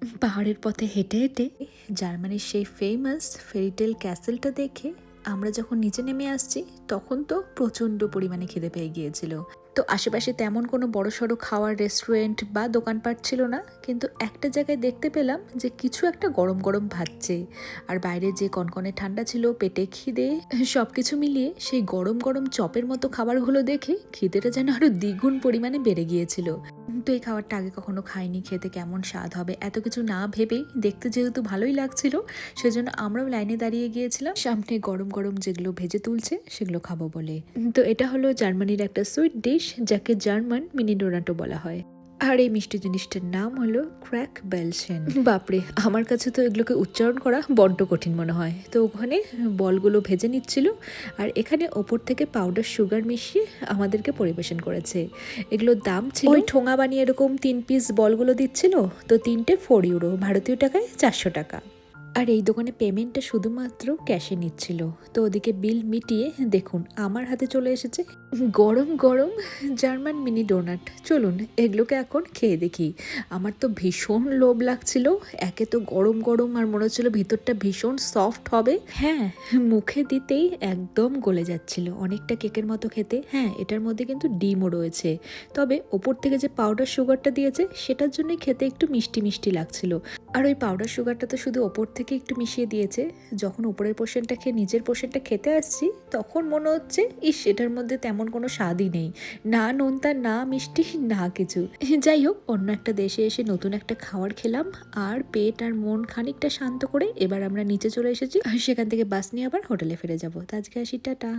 পাহাড়ের পথে হেঁটে হেঁটে জার্মানির সেই ফেমাস ফেরিটেল ক্যাসেলটা দেখে আমরা যখন নিচে নেমে আসছি তখন তো প্রচণ্ড পরিমাণে খিদে পেয়ে গিয়েছিল। তো আশেপাশে তেমন কোনো বড়সড় খাওয়ার রেস্টুরেন্ট বা দোকানপাট ছিল না, কিন্তু একটা জায়গায় দেখতে পেলাম যে কিছু একটা গরম গরম ভাজছে। আর বাইরে যে কনকনে ঠান্ডা ছিল, পেটে খিদে, সব কিছু মিলিয়ে সেই গরম গরম চপের মতো খাবারগুলো দেখে খিদেটা যেন আরো দ্বিগুণ পরিমাণে বেড়ে গিয়েছিল। তো এই খাবারটা আগে কখনো খাইনি, খেতে কেমন স্বাদ হবে এত কিছু না ভেবেই, দেখতে যেহেতু ভালোই লাগছিল সেজন্য আমরাও লাইনে দাঁড়িয়ে গিয়েছিলাম সামনে গরম গরম যেগুলো ভেজে তুলছে সেগুলো খাবো বলে। তো এটা হলো জার্মানির একটা সুইট ডিশ যাকে জার্মান মিনি ডোনাটো বলা হয়। আর এই মিষ্টি জিনিসটার নাম হলো ক্র্যাক বেলসেন। বাপরে, আমার কাছে তো এগুলোকে উচ্চারণ করা বড্ড কঠিন মনে হয়। তো ওখানে বলগুলো ভেজে নিচ্ছিল আর এখানে ওপর থেকে পাউডার সুগার মিশিয়ে আমাদেরকে পরিবেশন করেছে। এগুলোর দাম ছিল, ওই ঠোঙা বানিয়ে এরকম 3 পিস বলগুলো দিচ্ছিল, তো 3টে 4 ইউরো, ভারতীয় টাকায় 400 টাকা। আর এই দোকানে পেমেন্টটা শুধুমাত্র ক্যাশে নিচ্ছিল। তো ওদিকে বিল মিটিয়ে দেখুন আমার হাতে চলে এসেছে গরম গরম জার্মান মিনি ডোনাট। চলুন এগুলোকে এখন খেয়ে দেখি। আমার তো ভীষণ লোভ লাগছিল, একে তো গরম গরম আর মনে হচ্ছিল ভিতরটা ভীষণ সফট হবে। হ্যাঁ, মুখে দিতেই একদম গলে যাচ্ছিল, অনেকটা কেকের মতো খেতে। হ্যাঁ, এটার মধ্যে কিন্তু ডিমও রয়েছে, তবে ওপর থেকে যে পাউডার সুগারটা দিয়েছে সেটার জন্যই খেতে একটু মিষ্টি মিষ্টি লাগছিল। আর ওই পাউডার সুগারটা তো শুধু ওপর থেকে একটু মিশিয়ে দিয়েছে। যখন উপরের পোর্শনটা খেয়ে নিচের পোর্শনটা খেতে আসছি তখন মনে হচ্ছে ইস, এটার মধ্যে তেমন কোনো স্বাদই নেই, না নোনতা না মিষ্টি না কিছু। যাই হোক, অন্য একটা দেশে এসে নতুন একটা খাবার খেলাম আর পেট আর মন খানিকটা শান্ত করে এবার আমরা নিচে চলে এসেছি। আর সেখান থেকে বাস নিয়ে আবার হোটেলে ফিরে যাবো। তো আজকে আসি, টাটা।